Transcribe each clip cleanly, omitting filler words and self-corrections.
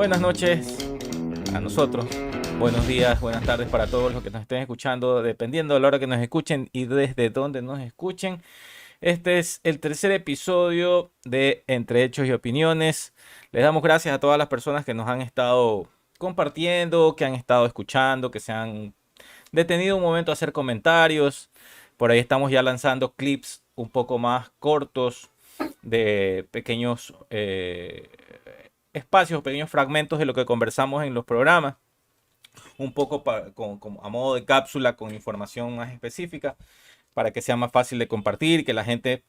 Buenas noches a nosotros. Buenos días, buenas tardes para todos los que nos estén escuchando, dependiendo de la hora que nos escuchen y desde donde nos escuchen. Este es el tercer episodio de Entre Hechos y Opiniones. Les damos gracias a todas las personas que nos han estado compartiendo, que han estado escuchando, que se han detenido un momento a hacer comentarios. Por ahí estamos ya lanzando clips un poco más cortos de pequeños espacios, pequeños fragmentos de lo que conversamos en los programas, un poco a modo de cápsula con información más específica para que sea más fácil de compartir, que la gente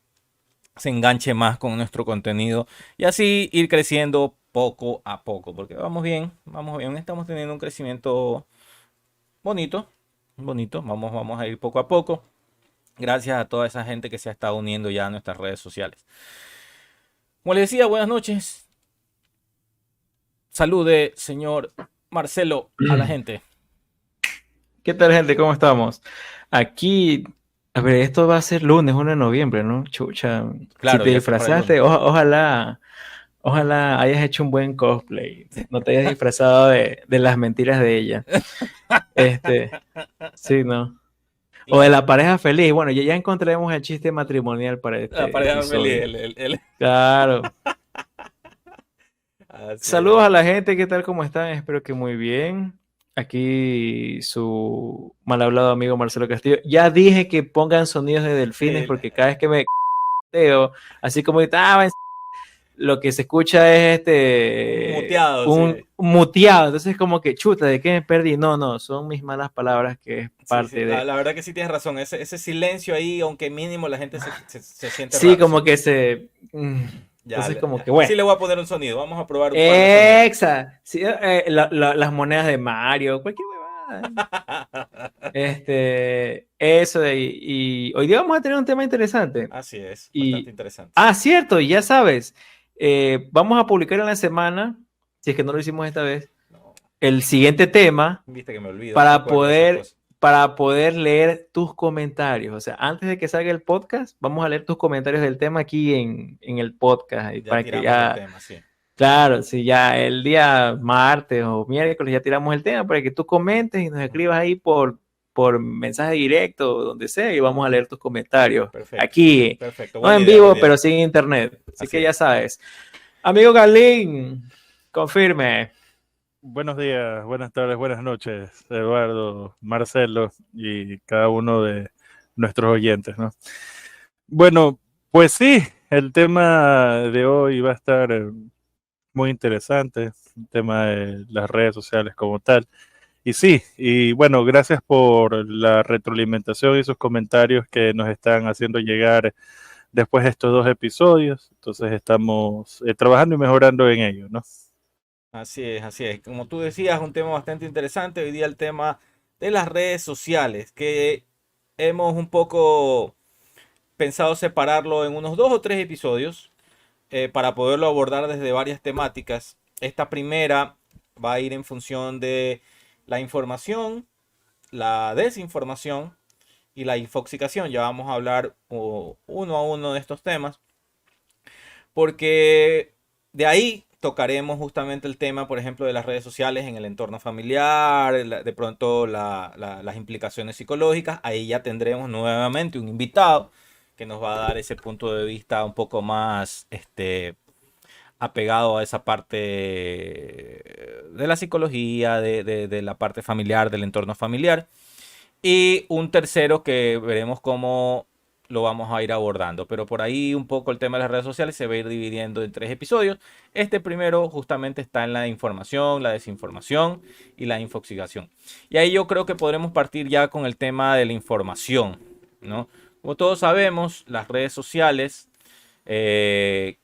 se enganche más con nuestro contenido y así ir creciendo poco a poco, porque vamos bien, estamos teniendo un crecimiento bonito, bonito, vamos a ir poco a poco, gracias a toda esa gente que se ha estado uniendo ya a nuestras redes sociales. Como les decía, buenas noches. Salude, señor Marcelo, a la gente. ¿Qué tal, gente? ¿Cómo estamos? Aquí, a ver, esto va a ser lunes, 1 de noviembre, ¿no? Chucha, si Claro, te ya se para el lunes. disfrazaste, ojalá hayas hecho un buen cosplay, no te hayas disfrazado de las mentiras de ella. Este, sí, ¿no? O de Claro, la pareja feliz. Bueno, ya encontraremos el chiste matrimonial para la este pareja feliz. episodio. Claro. Así es. Saludos a la gente, ¿qué tal? ¿Cómo están? Espero que muy bien. Aquí su mal hablado amigo Marcelo Castillo. Ya dije que pongan sonidos de delfines Sí, porque cada vez que me teo, así como estaba, lo que se escucha es muteado, un sí. muteado. Entonces, como que chuta, ¿de qué me perdí? No, son mis malas palabras que es Sí, sí. parte La, de. la verdad que sí tienes razón. Ese silencio ahí, aunque mínimo, la gente se siente Sí, raro, sí. como que se. Ya, Entonces, como ya. que Sí bueno. le voy a poner un sonido. Vamos a probar un par de sonidos. Sí, las monedas de Mario, cualquier huevada. Y hoy día vamos a tener un tema interesante. Así es, bastante Y, interesante. cierto, ya sabes, vamos a publicar en la semana, si es que no lo hicimos esta vez, No, el siguiente tema viste que me olvido, no me para acuerdo de esas poder, cosas. para poder leer tus comentarios. O sea, antes de que salga el podcast, vamos a leer tus comentarios del tema aquí en el podcast. Y Ya para que tiramos el ya, tema, sí. claro, si ya el día martes o miércoles ya tiramos el tema, para que tú comentes y nos escribas ahí por mensaje directo, donde sea, y vamos a leer tus comentarios. Perfecto, Aquí, perfecto. no Buena en idea, buena vivo, idea. pero sí en internet. Así Así que ya es. sabes. Amigo Galín, confirme. Buenos días, buenas tardes, buenas noches, Eduardo, Marcelo y cada uno de nuestros oyentes, ¿no? Bueno, pues sí, el tema de hoy va a estar muy interesante, el tema de las redes sociales como tal. Y sí, y bueno, gracias por la retroalimentación y sus comentarios que nos están haciendo llegar después de estos dos episodios. Entonces estamos trabajando y mejorando en ello, ¿no? Así es, así es. Como tú decías, un tema bastante interesante. Hoy día el tema de las redes sociales, que hemos un poco pensado separarlo en unos 2 o 3 episodios para poderlo abordar desde varias temáticas. Esta primera va a ir en función de la información, la desinformación y la infoxicación. Ya vamos a hablar uno a uno de estos temas, porque de ahí tocaremos justamente el tema, por ejemplo, de las redes sociales en el entorno familiar, de pronto las implicaciones psicológicas. Ahí ya tendremos nuevamente un invitado que nos va a dar ese punto de vista un poco más apegado a esa parte de la psicología, de la parte familiar, del entorno familiar. Y un tercero que veremos cómo lo vamos a ir abordando. Pero por ahí un poco el tema de las redes sociales se va a ir dividiendo en 3 episodios. Este primero justamente está en la información, la desinformación y la infoxicación. Y ahí yo creo que podremos partir ya con el tema de la información, ¿no? Como todos sabemos, las redes sociales eh,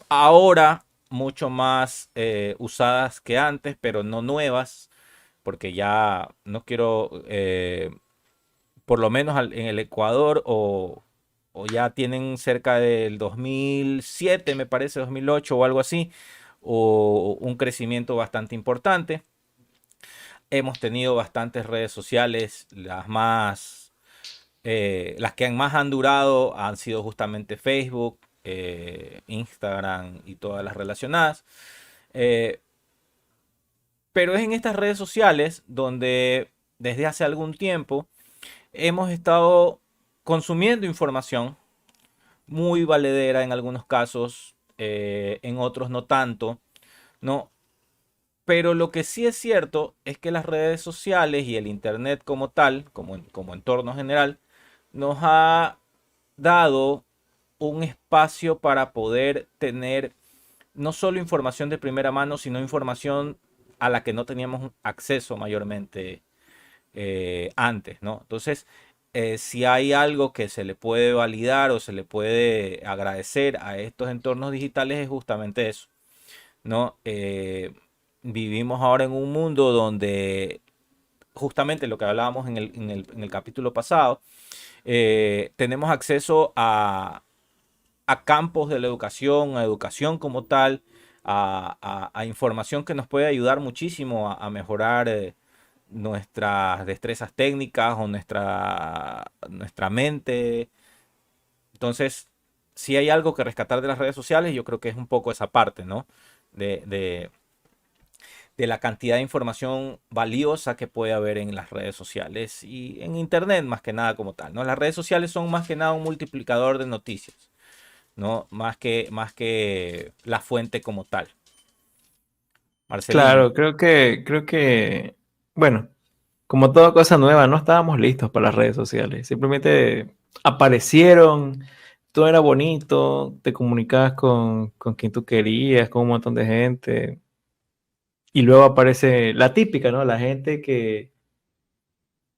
ahora mucho más usadas que antes, pero no nuevas, porque ya no quiero por lo menos en el Ecuador, o ya tienen cerca del 2007, me parece, 2008 o algo así, o un crecimiento bastante importante. Hemos tenido bastantes redes sociales, las que más han durado han sido justamente Facebook, Instagram y todas las relacionadas. Pero es en estas redes sociales donde desde hace algún tiempo hemos estado consumiendo información muy valedera en algunos casos, en otros no tanto, ¿no? Pero lo que sí es cierto es que las redes sociales y el internet como tal, como entorno general, nos ha dado un espacio para poder tener no solo información de primera mano, sino información a la que no teníamos acceso mayormente antes, ¿no? Entonces, si hay algo que se le puede validar o se le puede agradecer a estos entornos digitales es justamente eso, ¿no? Vivimos ahora en un mundo donde justamente lo que hablábamos en el capítulo pasado, tenemos acceso a campos de la educación, a educación como tal, a información que nos puede ayudar muchísimo a mejorar nuestras destrezas técnicas o nuestra mente. Entonces, si hay algo que rescatar de las redes sociales, yo creo que es un poco esa parte, ¿no? De la cantidad de información valiosa que puede haber en las redes sociales y en internet más que nada como tal, ¿no? Las redes sociales son más que nada un multiplicador de noticias, ¿no? Más que la fuente como tal. Marcelino. Claro, creo que, bueno, como toda cosa nueva, no estábamos listos para las redes sociales. Simplemente aparecieron, todo era bonito, te comunicabas con quien tú querías, con un montón de gente. Y luego aparece la típica, ¿no? La gente que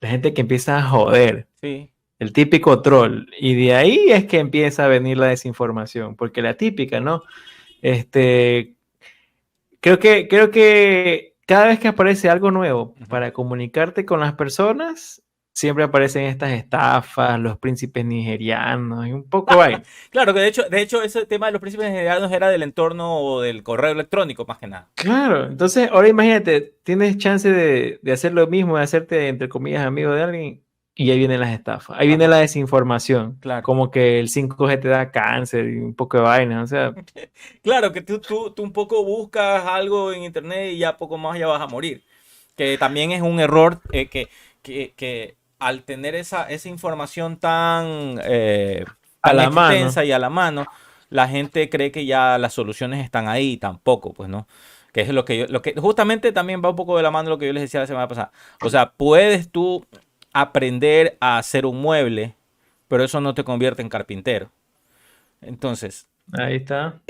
empieza a joder, Sí, el típico troll. Y de ahí es que empieza a venir la desinformación, porque la típica, ¿no? Este, creo que cada vez que aparece algo nuevo para comunicarte con las personas, siempre aparecen estas estafas, los príncipes nigerianos y un poco hay. claro que de hecho ese tema de los príncipes nigerianos era del entorno o del correo electrónico más que nada. Claro, entonces ahora imagínate, tienes chance de hacer lo mismo, de hacerte, entre comillas, amigo de alguien, y ahí vienen las estafas, ahí viene Ajá, la desinformación, claro. como que el 5G te da cáncer y un poco de vaina, o sea, Claro que tú un poco buscas algo en internet y ya poco más ya vas a morir. Que también es un error que al tener esa información a tan la mano. extensa y a la mano, la gente cree que ya las soluciones están ahí y tampoco, pues no. Que es lo que justamente también va un poco de la mano de lo que yo les decía la semana pasada. O sea, puedes tú aprender a hacer un mueble, pero eso no te convierte en carpintero. Entonces, Ahí está.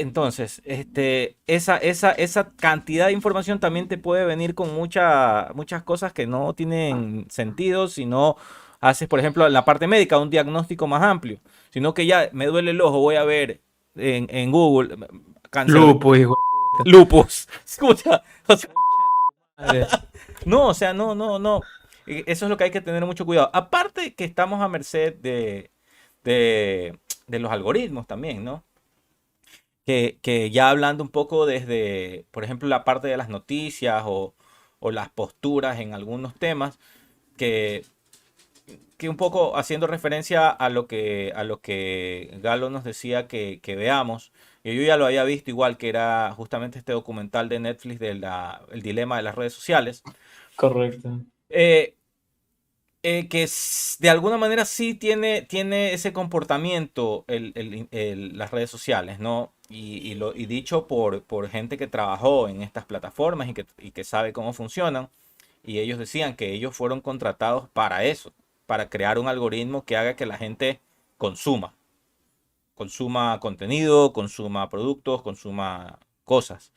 esa cantidad de información también te puede venir con muchas cosas que no tienen sentido si no haces, por ejemplo, en la parte médica, un diagnóstico más amplio, sino que ya me duele el ojo, voy a ver en Google cáncer de Lupus, hijo de puta. lupus. Escucha, o sea, Madre. no, o sea, no, no, no. Eso es lo que hay que tener mucho cuidado. Aparte que estamos a merced de los algoritmos también, ¿no? Que ya hablando un poco desde, por ejemplo, la parte de las noticias o las posturas en algunos temas, que, que un poco haciendo referencia a lo que Galo nos decía que veamos, y yo ya lo había visto igual, que era justamente este documental de Netflix de el dilema de las redes sociales. Correcto. eh, de alguna manera sí tiene ese comportamiento las redes sociales, ¿no? Y dicho por gente que trabajó en estas plataformas y que sabe cómo funcionan. Y ellos decían que ellos fueron contratados para eso, para crear un algoritmo que haga que la gente consuma contenido, consuma productos, consuma cosas.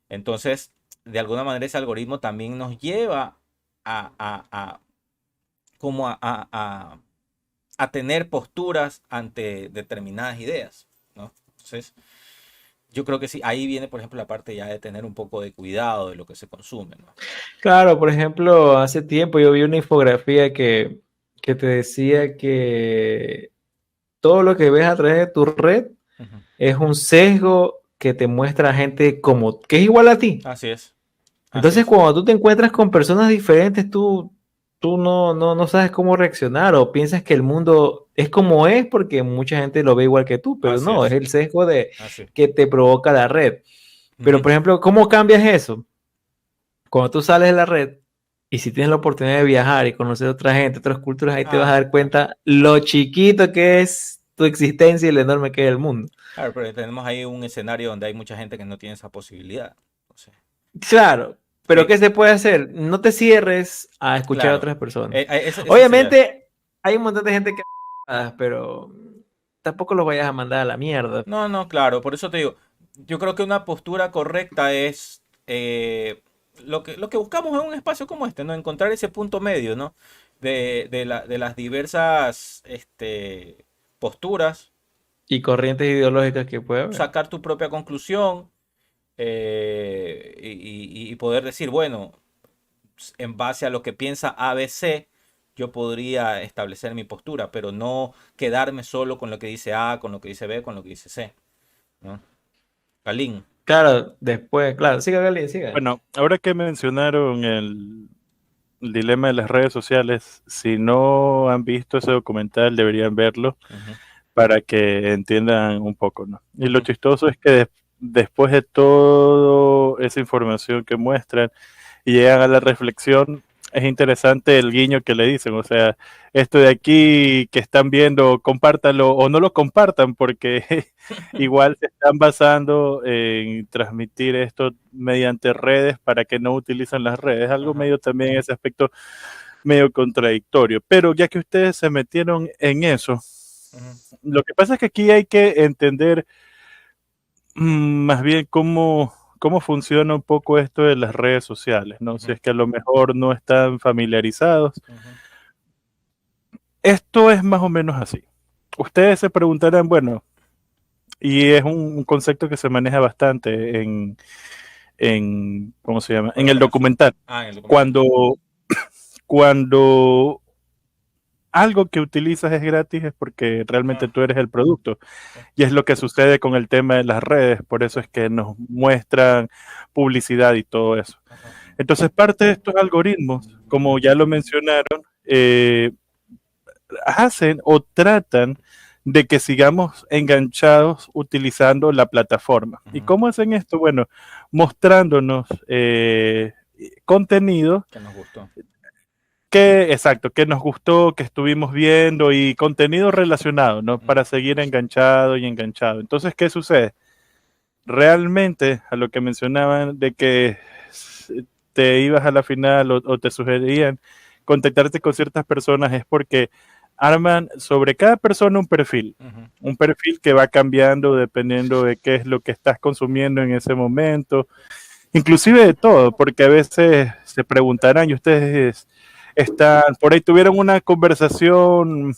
Entonces, de alguna manera ese algoritmo también nos lleva a como a tener posturas ante determinadas ideas, ¿no? Entonces, yo creo que sí, ahí viene, por ejemplo, la parte ya de tener un poco de cuidado de lo que se consume, ¿no? Claro, por ejemplo, hace tiempo yo vi una infografía que te decía que todo lo que ves a través de tu red Ujú. es un sesgo que te muestra gente como que es igual a ti. Así es, así Entonces, es, cuando tú te encuentras con personas diferentes, tú no sabes cómo reaccionar o piensas que el mundo es como es porque mucha gente lo ve igual que tú, pero así no, es es, el sesgo así. que te provoca la red. Pero, Ujú. por ejemplo, ¿cómo cambias eso? cuando tú sales de la red y si tienes la oportunidad de viajar y conocer a otra gente, otras culturas, ahí te vas a dar cuenta lo chiquito que es tu existencia y lo enorme que es el mundo. Claro, pero tenemos ahí un escenario donde hay mucha gente que no tiene esa posibilidad. Entonces, Claro, pero ¿qué? ¿qué se puede hacer? No te cierres a escuchar a Claro. otras personas. Eso sería. Obviamente, hay un montón de gente que... pero tampoco los vayas a mandar a la mierda. No, no, claro, por eso te digo, yo creo que una postura correcta es lo que buscamos en un espacio como este, ¿no? Encontrar ese punto medio, ¿no? De las diversas posturas, Y corrientes ideológicas que puede haber. sacar tu propia conclusión y poder decir, bueno, en base a lo que piensa ABC, yo podría establecer mi postura, pero no quedarme solo con lo que dice A, con lo que dice B, con lo que dice C, ¿no? Galín. Claro, después, claro, siga Gali, siga. Bueno, ahora que mencionaron el dilema de las redes sociales, si no han visto ese documental, deberían verlo Ujú. para que entiendan un poco, ¿no? Y lo Ujú. chistoso es que después de toda esa información que muestran y llegan a la reflexión, es interesante el guiño que le dicen, o sea, esto de aquí que están viendo, compártanlo o no lo compartan porque igual se están basando en transmitir esto mediante redes para que no utilizan las redes, algo Ajá. medio también ese aspecto medio contradictorio, pero ya que ustedes se metieron en eso, Ujú. lo que pasa es que aquí hay que entender más bien cómo funciona un poco esto de las redes sociales, ¿no? Si Ujú. es que a lo mejor no están familiarizados. Ujú. Esto es más o menos así. Ustedes se preguntarán, bueno, y es un concepto que se maneja bastante ¿cómo se llama? En el documental. Ah, en el documental. Cuando algo que utilizas es gratis es porque realmente Ah, tú eres el producto. ok. Y es lo que sucede con el tema de las redes, por eso es que nos muestran publicidad y todo eso. Ajá. Entonces, parte de estos algoritmos, como ya lo mencionaron, hacen o tratan de que sigamos enganchados utilizando la plataforma. ¿Y Ujú. cómo hacen esto? Bueno, mostrándonos contenido Que nos gustó. exacto, que nos gustó, que estuvimos viendo y contenido relacionado, ¿no? Para seguir enganchado y enganchado. Entonces, ¿qué sucede? Realmente, a lo que mencionaban de que te ibas a la final o te sugerían contactarte con ciertas personas es porque arman sobre cada persona Ujú. un perfil que va cambiando dependiendo de qué es lo que estás consumiendo en ese momento, inclusive de todo, porque a veces se preguntarán y ustedes están, por ahí tuvieron una conversación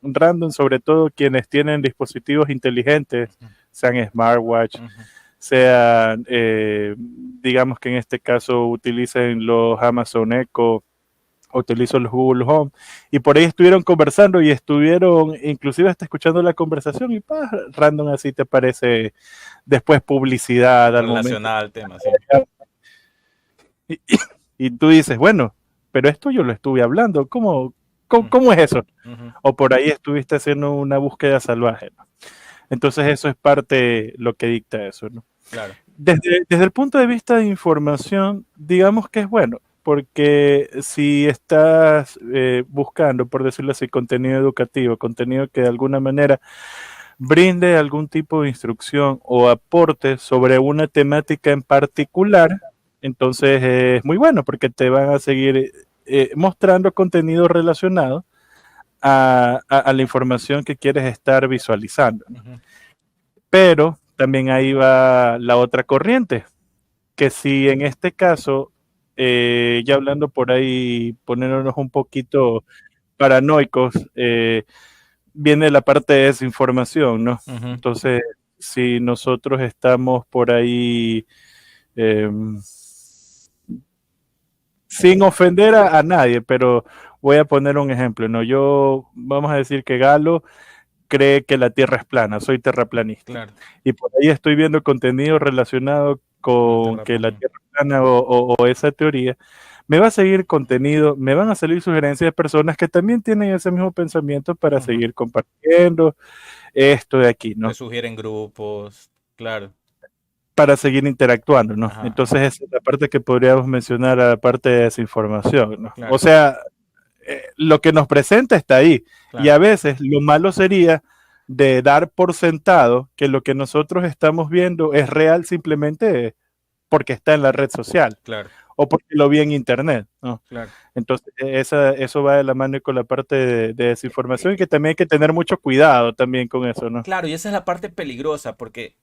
random, sobre todo quienes tienen dispositivos inteligentes, Ujú. sean smartwatch, Ujú. sean, digamos que en este caso utilicen los Amazon Echo, utilizo los Google Home, y por ahí estuvieron conversando y estuvieron inclusive hasta escuchando la conversación y random así te aparece después publicidad al momento. Relacionada al tema, sí. Y, y tú dices, bueno, pero esto yo lo estuve hablando, ¿cómo es eso? Ujú. O por ahí estuviste haciendo una búsqueda salvaje, ¿no? Entonces eso es parte lo que dicta eso, ¿no? Claro. Desde el punto de vista de información, digamos que es bueno, porque si estás buscando, por decirlo así, contenido educativo, contenido que de alguna manera brinde algún tipo de instrucción o aporte sobre una temática en particular, entonces es muy bueno porque te van a seguir mostrando contenido relacionado a la información que quieres estar visualizando, ¿no? Ujú. Pero también ahí va la otra corriente, que si en este caso, ya hablando por ahí, poniéndonos un poquito paranoicos, viene la parte de desinformación, ¿no? Ujú. Entonces, si nosotros estamos por ahí, eh, sin ofender a nadie, pero voy a poner un ejemplo, ¿no? Vamos a decir que Galo cree que la Tierra es plana, soy terraplanista. Claro. Y por ahí estoy viendo contenido relacionado Con el con que la terraplanismo. Tierra es plana o esa teoría. Me va a seguir contenido, me van a salir sugerencias de personas que también tienen ese mismo pensamiento para Ujú. seguir compartiendo esto de aquí, Te ¿no? sugieren grupos. Claro. para seguir interactuando, ¿no? Ajá, Entonces esa es la parte que podríamos mencionar, aparte de desinformación, ¿no? claro, O sea, lo que nos presenta está ahí. Y claro, a veces lo malo sería de dar por sentado que lo que nosotros estamos viendo es real simplemente porque está en la red social claro, o porque lo vi en internet, ¿no? claro. Entonces, eso va de la mano con la parte de desinformación y que también hay que tener mucho cuidado también con eso, ¿no? Claro, y esa es la parte peligrosa, porque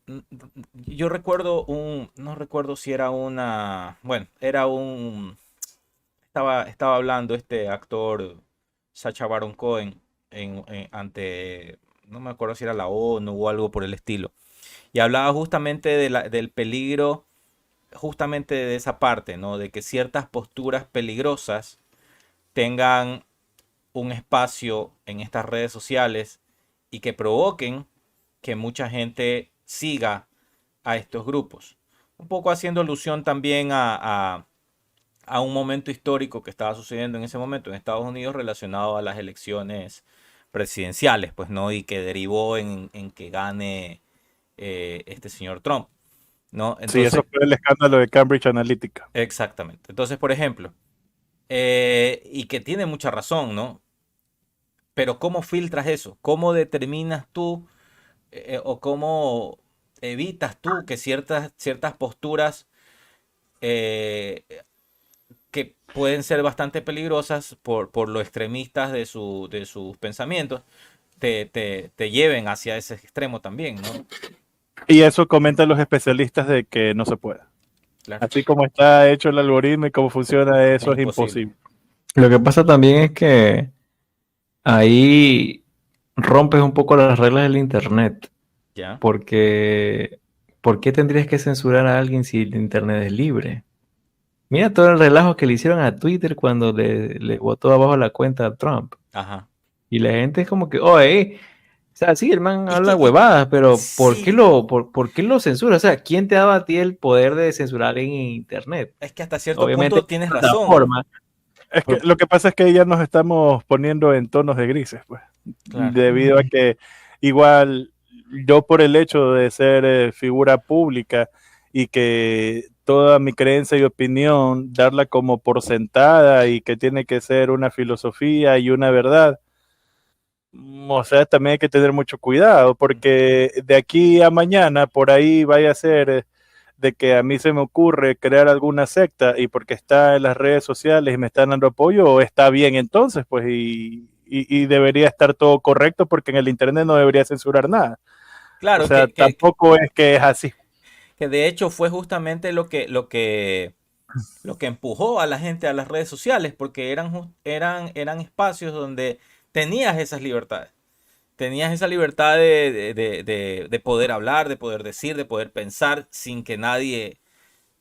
yo recuerdo no recuerdo si era bueno, estaba hablando este actor Sacha Baron Cohen ante, no me acuerdo si era la ONU o algo por el estilo, y hablaba justamente del peligro, justamente de esa parte, ¿no? De que ciertas posturas peligrosas tengan un espacio en estas redes sociales y que provoquen que mucha gente siga a estos grupos. Un poco haciendo alusión también a un momento histórico que estaba sucediendo en ese momento en Estados Unidos relacionado a las elecciones presidenciales, pues no, y que derivó en que gane este señor Trump, ¿no? Sí, Entonces, eso fue el escándalo de Cambridge Analytica. exactamente. Entonces, por ejemplo, y que tiene mucha razón, ¿no? Pero ¿cómo filtras eso? ¿Cómo determinas tú o cómo evitas tú que ciertas posturas eh, que pueden ser bastante peligrosas por lo extremistas de sus pensamientos te lleven hacia ese extremo también, ¿no? Y eso comentan los especialistas de que no se puede. Claro, Así como está hecho el algoritmo y cómo funciona es eso es imposible. imposible. Lo que pasa también es que ahí rompes un poco las reglas del internet, ¿Ya? porque ¿por qué tendrías que censurar a alguien si el internet es libre? Mira todo el relajo que le hicieron a Twitter cuando le botó abajo la cuenta a Trump. Ajá. Y la gente es como que, oye, o sea, sí, el man Es que, habla huevadas, pero sí, por qué lo censura? O sea, ¿quién te daba a ti el poder de censurar en internet? es que hasta cierto Obviamente, punto tienes razón. plataforma. Es que lo que pasa es que ya nos estamos poniendo en tonos de grises, pues, Claro, debido a que igual yo por el hecho de ser figura pública y que toda mi creencia y opinión darla como por sentada y que tiene que ser una filosofía y una verdad, o sea, también hay que tener mucho cuidado porque de aquí a mañana por ahí vaya a ser de que a mí se me ocurre crear alguna secta y porque está en las redes sociales y me están dando apoyo, está bien entonces, pues, y debería estar todo correcto porque en el Internet no debería censurar nada. O claro, sea, tampoco es que es así. que de hecho fue justamente lo que empujó a la gente a las redes sociales, porque eran espacios donde tenías esas libertades. Tenías esa libertad de poder hablar, de poder decir, de poder pensar sin que nadie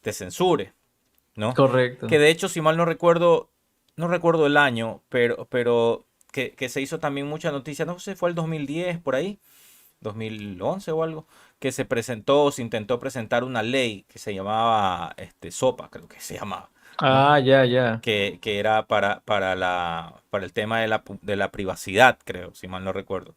te censure, ¿no? Que Correcto. de hecho, si mal no recuerdo el año, pero que se hizo también mucha noticia, no sé, fue el 2010 por ahí, 2011 o algo, que se intentó presentar una ley que se llamaba SOPA, creo que se llamaba, ¿no? Ah, ya, ya. Que era para el tema de la privacidad, creo, si mal no recuerdo.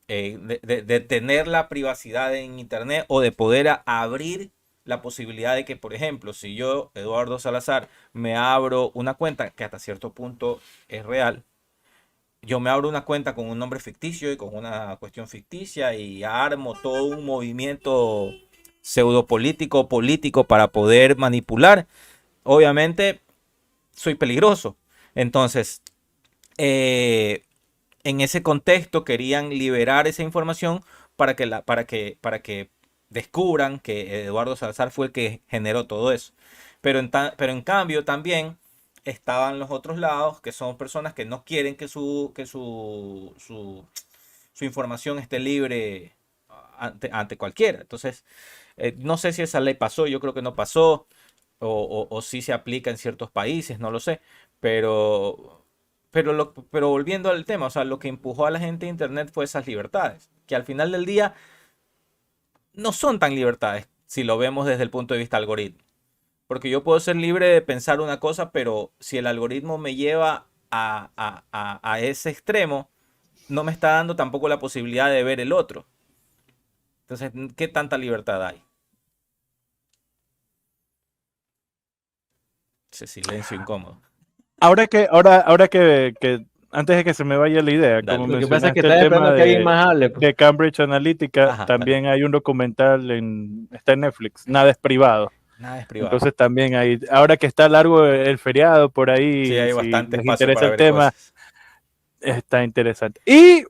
De tener la privacidad en Internet o de poder abrir la posibilidad de que, por ejemplo, si yo, Eduardo Salazar, me abro una cuenta que hasta cierto punto es real, yo me abro una cuenta con un nombre ficticio y con una cuestión ficticia y armo todo un movimiento pseudopolítico político para poder manipular, obviamente soy peligroso. Entonces, eh, en ese contexto querían liberar esa información para que descubran que Eduardo Salazar fue el que generó todo eso. Pero en cambio también estaban los otros lados, que son personas que no quieren que su información esté libre ante cualquiera. Entonces, no sé si esa ley pasó, yo creo que no pasó, o si se aplica en ciertos países, no lo sé, pero volviendo al tema, o sea, lo que empujó a la gente a Internet fue esas libertades, que al final del día no son tan libertades si lo vemos desde el punto de vista algoritmo. Porque yo puedo ser libre de pensar una cosa, pero si el algoritmo me lleva a ese extremo, no me está dando tampoco la posibilidad de ver el otro. Entonces, ¿qué tanta libertad hay? Ese silencio incómodo. Ahora que antes de que se me vaya la idea, Dale. como Lo que pasa es que mencionaste el estás tema esperando que alguien más hable, pues. de Cambridge Analytica, Ajá, también hay un documental está en Netflix, Nada es privado. nada es privado. Entonces también hay, ahora que está largo el feriado por Sí, ahí, hay si bastante les espacio interesa para el ver tema, cosas. está interesante. Y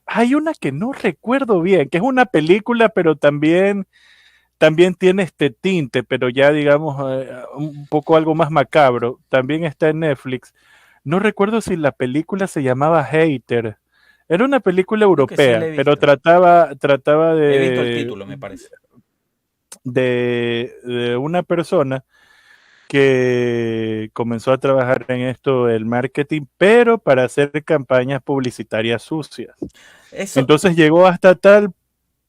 hay una que no recuerdo bien, que es una película, pero también tiene este tinte, pero ya digamos un poco algo más macabro. También está en Netflix. No recuerdo si la película se llamaba Hater. Era una película Creo que sí la europea, he pero visto. trataba He visto el título, me parece. de una persona que comenzó a trabajar en esto del marketing, pero para hacer campañas publicitarias sucias. Eso, Entonces llegó hasta tal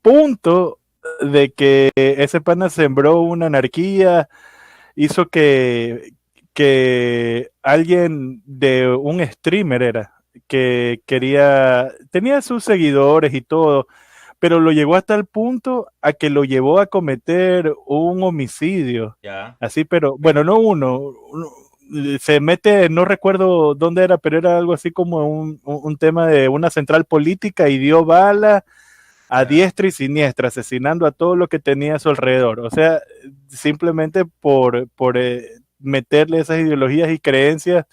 punto de que ese pana sembró una anarquía, hizo que alguien de un streamer que tenía sus seguidores y todo, pero lo llegó hasta el punto a que lo llevó a cometer un homicidio. ya. Así, pero bueno, no se mete, no recuerdo dónde era, pero era algo así como un tema de una central política y dio bala a Ya. diestra y siniestra, asesinando a todo lo que tenía a su alrededor. O sea, simplemente por meterle esas ideologías y creencias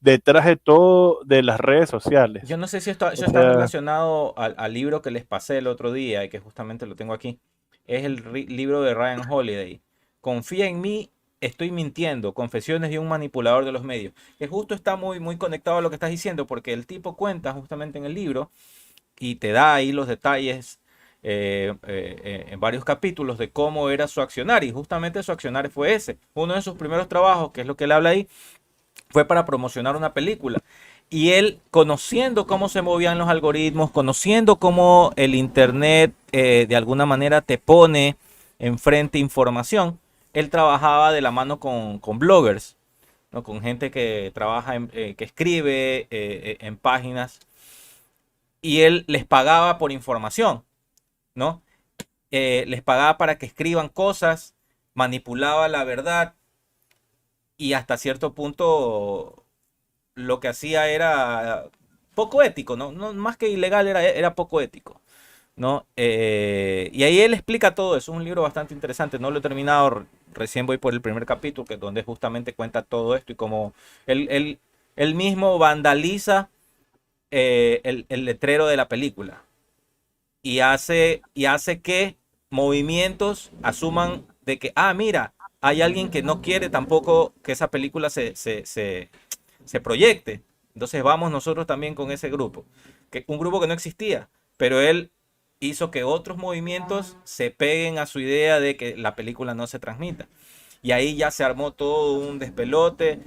detrás de todo de las redes sociales. Yo no sé si O eso está sea, relacionado al libro que les pasé el otro día y que justamente lo tengo aquí. Es el libro de Ryan Holiday. Confía en mí, estoy mintiendo. Confesiones de un manipulador de los medios. Que justo está muy, muy conectado a lo que estás diciendo porque el tipo cuenta justamente en el libro y te da ahí los detalles en varios capítulos de cómo era su accionar. Y justamente su accionar fue ese. Uno de sus primeros trabajos, que es lo que él habla ahí, fue para promocionar una película. Y él, conociendo cómo se movían los algoritmos, conociendo cómo el Internet de alguna manera te pone enfrente información, él trabajaba de la mano con bloggers, ¿no? Con gente que trabaja, que escribe en páginas, y él les pagaba por información, ¿no? Les pagaba para que escriban cosas, manipulaba la verdad y hasta cierto punto lo que hacía era poco ético, ¿no? Más que ilegal, era poco ético, ¿no? Y ahí él explica todo eso. Es un libro bastante interesante. No lo he terminado, recién voy por el primer capítulo, que es donde justamente cuenta todo esto y cómo él mismo vandaliza el letrero de la película y hace que movimientos asuman de que, mira, hay alguien que no quiere tampoco que esa película se proyecte. Entonces vamos nosotros también con ese grupo, un grupo que no existía, pero él hizo que otros movimientos se peguen a su idea de que la película no se transmita. Y ahí ya se armó todo un despelote,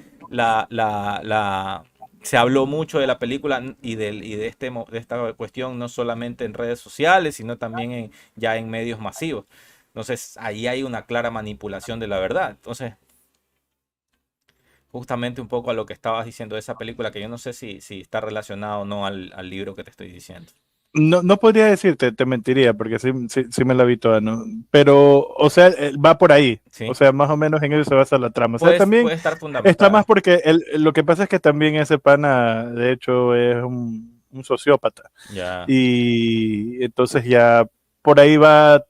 se habló mucho de la película de esta cuestión, no solamente en redes sociales, sino también ya en medios masivos. Entonces ahí hay una clara manipulación de la verdad. Entonces, justamente un poco a lo que estabas diciendo de esa película, que yo no sé si está relacionado o no al libro que te estoy diciendo. no podría decirte, te mentiría, porque sí me la vi toda, ¿no? Pero, o sea, va por ahí. O ¿Sí? sea, más o menos en eso se basa la trama. O sea, también Puede estar está más fundamentada. porque lo que pasa es que también ese pana, de hecho, es un sociópata. Ya, Y entonces ya por ahí va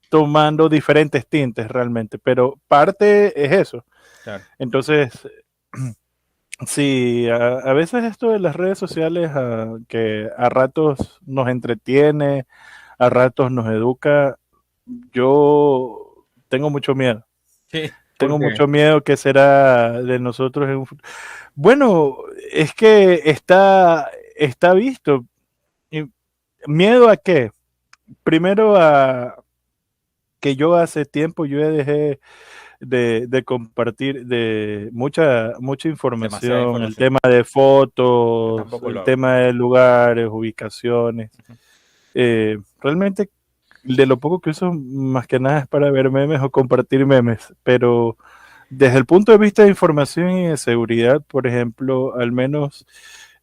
tomando diferentes tintes realmente, pero parte es eso. claro. Entonces, sí, a veces esto de las redes sociales que a ratos nos entretiene, a ratos nos educa, yo tengo mucho miedo. Sí, ¿por Tengo qué? mucho miedo que será de nosotros en un futuro. Bueno, es que está visto. ¿Y miedo a qué? Primero a que yo hace tiempo yo dejé de compartir de mucha Demasiada información, el información. tema de Yo fotos, tampoco lo el hago. tema de lugares, ubicaciones. Ujú. Realmente de lo poco que uso más que nada es para ver memes o compartir memes, pero desde el punto de vista de información y de seguridad, por ejemplo, al menos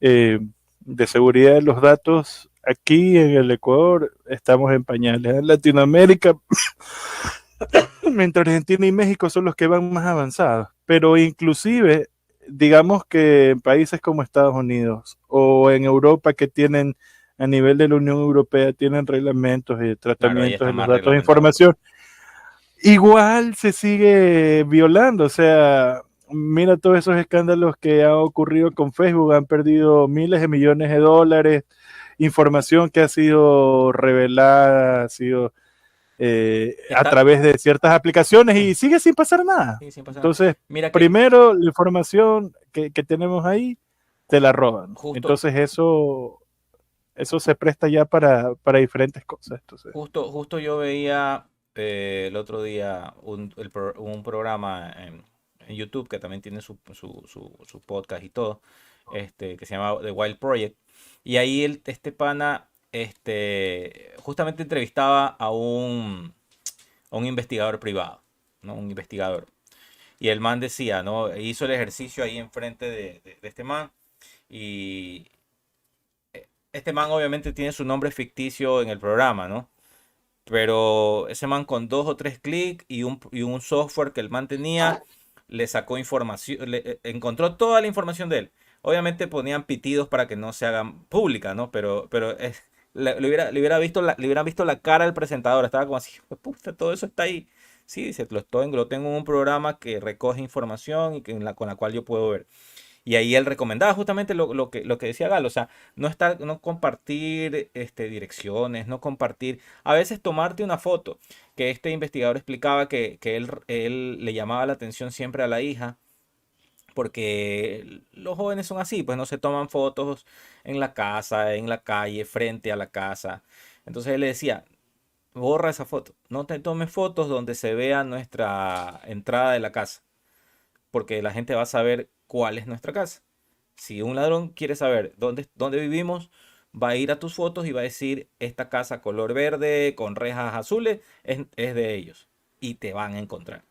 eh, de seguridad de los datos, aquí en el Ecuador estamos en pañales. En Latinoamérica mientras Argentina y México son los que van más avanzados. pero inclusive, digamos que en países como Estados Unidos o en Europa que tienen, a nivel de la Unión Europea, tienen reglamentos y Claro, ahí tratamientos está de los más datos de reglamentado. información, igual se sigue violando. O sea, mira todos esos escándalos que han ocurrido con Facebook, han perdido miles de millones de dólares, información que ha sido revelada, ha sido a Está, través de ciertas aplicaciones y sigue sin pasar nada. sí, sin pasar nada. Entonces, Mira que primero la información que tenemos ahí te la roban. justo, Entonces eso se presta ya para diferentes cosas. Entonces, justo yo veía el otro día un programa en YouTube que también tiene su podcast y todo, que se llama The Wild Project. Y ahí este pana justamente entrevistaba a un investigador privado, ¿no? Un investigador. Y el man decía, ¿no? Hizo el ejercicio ahí enfrente de este man. Y este man obviamente tiene su nombre ficticio en el programa, ¿no? Pero ese man con 2 o 3 clics y un software que el man tenía, le sacó información, encontró toda la información de él. Obviamente ponían pitidos para que no se hagan públicas, ¿no? Pero le hubiera visto la cara del presentador. Estaba como así, puta, todo eso está ahí. Sí, dice, lo tengo en un programa que recoge información y con la cual yo puedo ver. Y ahí él recomendaba justamente lo que decía Galo, o sea, no compartir direcciones, no compartir, a veces tomarte una foto, que este investigador explicaba que él le llamaba la atención siempre a la hija, porque los jóvenes son así, pues no se toman fotos en la casa, en la calle, frente a la casa. Entonces él le decía, borra esa foto, no te tomes fotos donde se vea nuestra entrada de la casa, porque la gente va a saber cuál es nuestra casa. Si un ladrón quiere saber dónde vivimos, va a ir a tus fotos y va a decir, esta casa color verde con rejas azules es de ellos. Y te van a encontrar.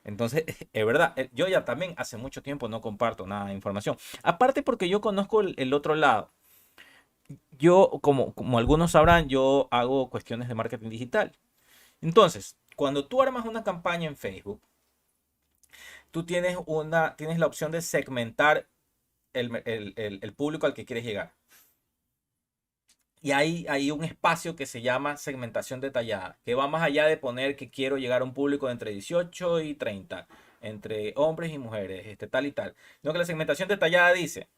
Entonces, es verdad, yo ya también hace mucho tiempo no comparto nada de información. Aparte porque yo conozco el otro lado. Yo, como algunos sabrán, yo hago cuestiones de marketing digital. Entonces, cuando tú armas una campaña en Facebook, tú tienes la opción de segmentar el público al que quieres llegar. Y hay un espacio que se llama segmentación detallada, que va más allá de poner que quiero llegar a un público de entre 18 y 30, entre hombres y mujeres, tal y tal. No, que la segmentación detallada dice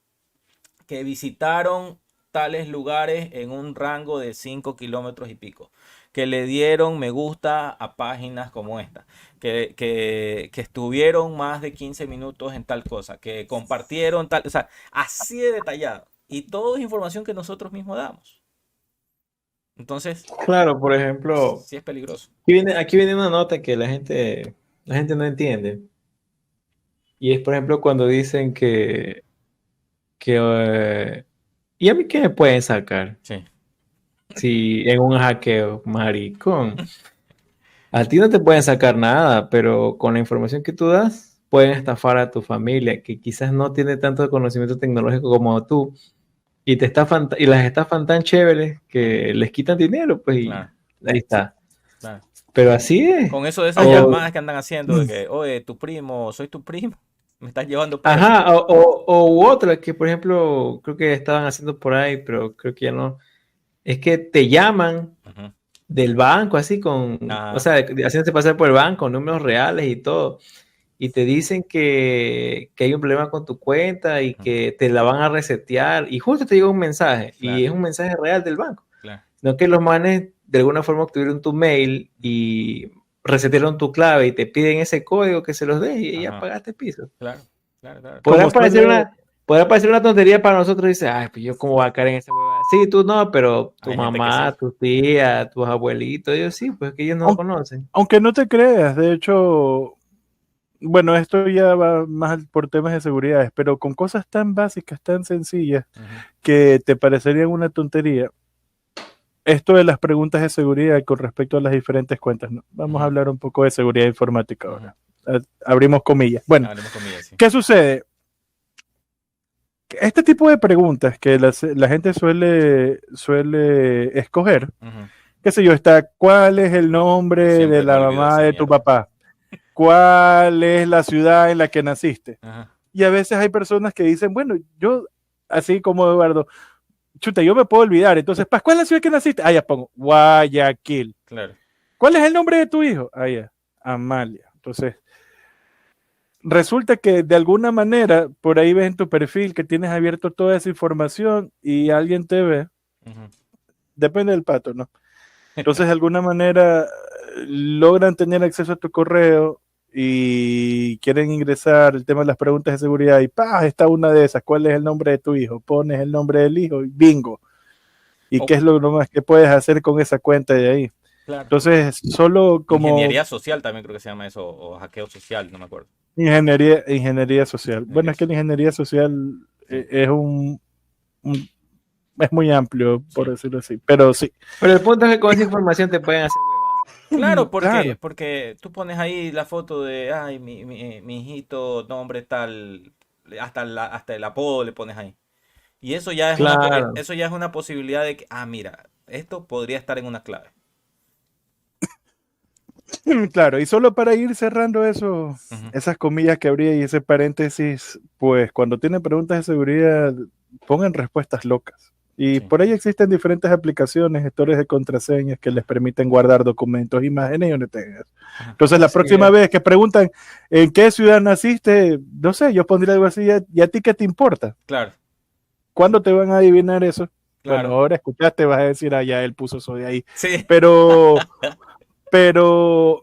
que visitaron tales lugares en un rango de 5 kilómetros y pico, que le dieron me gusta a páginas como esta, que estuvieron más de 15 minutos en tal cosa, que compartieron tal, o sea, así de detallado. Y todo es información que nosotros mismos damos. Entonces, Claro, por ejemplo, sí es peligroso. aquí viene una nota que la gente no entiende. Y es, por ejemplo, cuando dicen que ¿y a mí qué me pueden sacar? Sí. Si en un hackeo, maricón. A ti no te pueden sacar nada, pero con la información que tú das, pueden estafar a tu familia, que quizás no tiene tanto conocimiento tecnológico como tú, y y las estafan tan chéveres que les quitan dinero, pues, y Claro, ahí está. claro. Pero así es. Con eso de esas O, llamadas que andan haciendo de que, oye, tu primo, soy tu primo, me estás llevando preso. ajá, u otra que, por ejemplo, creo que estaban haciendo por ahí, pero creo que ya no, es que te llaman Ujú. del banco, así o Ajá, sea, haciéndose pasar por el banco, números reales y todo, y te dicen que hay un problema con tu cuenta y ujú. que te la van a resetear, y justo te llega un mensaje, y Claro, es un mensaje real del banco, claro. sino que los manes de alguna forma obtuvieron tu mail y resetearon tu clave y te piden ese código que se los des y ya Ajá, pagaste piso. claro, claro, claro. como suele, Podrá parecer una tontería para nosotros, dice, ay, pues yo cómo voy a caer en esa huevada. Sí, tú no, pero tu Hay gente que mamá, sí. tu tía, tus abuelitos, ellos sí, pues que ellos no lo conocen. aunque no te creas, de hecho, bueno, esto ya va más por temas de seguridad, pero con cosas tan básicas, tan sencillas, Ujú, que te parecerían una tontería. Esto de las preguntas de seguridad con respecto a las diferentes cuentas, ¿no? Vamos a ujú, hablar un poco de seguridad informática ujú. ahora. Abrimos comillas. Bueno, Hablemos comillas, sí. ¿qué sucede? Este tipo de preguntas que la gente suele escoger, Ujú. qué sé yo, está, ¿cuál es el nombre Siempre de me la olvido mamá esa de tu mierda. papá? ¿cuál es la ciudad en la que naciste? Ajá. Y a veces hay personas que dicen, bueno, yo, así como Eduardo, chuta, yo me puedo olvidar. Entonces, ¿cuál es la ciudad que naciste? Ah, ya pongo, Guayaquil. Claro. ¿Cuál es el nombre de tu hijo? Ah, ya, Amalia. Entonces, resulta que de alguna manera, por ahí ves en tu perfil que tienes abierto toda esa información y alguien te ve, Ujú. depende del pato, ¿no? Entonces, de alguna manera, logran tener acceso a tu correo y quieren ingresar el tema de las preguntas de seguridad y ¡pah! Está una de esas. ¿Cuál es el nombre de tu hijo? Pones el nombre del hijo y bingo. ¿Y O- qué es lo más que puedes hacer con esa cuenta de ahí? claro. Entonces, solo como Ingeniería social también creo que se llama eso, o hackeo social, no me acuerdo. ingeniería social. Bueno, Ingeniería es que la social. ingeniería social Sí. es es muy amplio, por Sí. decirlo así. Pero sí, Pero el punto es que con esa información te pueden hacer huevadas. Claro, claro. porque tú pones ahí la foto de, ay, mi hijito, nombre tal, hasta el apodo le pones ahí. Y eso ya es Claro. eso ya es una posibilidad de que, ah, mira, esto podría estar en una clave. Claro, y solo para ir cerrando eso, Ujú. esas comillas que habría y ese paréntesis, pues cuando tienen preguntas de seguridad, pongan respuestas locas. Y Sí. por ahí existen diferentes aplicaciones, gestores de contraseñas que les permiten guardar documentos, imágenes y donde tengas. Ajá. Entonces, la Así próxima es. vez que preguntan en qué ciudad naciste, no sé, yo pondría algo así, ¿y a ti qué te importa? Claro, ¿Cuándo te van a adivinar eso? Bueno, claro. ahora escuchaste, vas a decir, ah, ya él puso eso de ahí. Sí, Pero, pero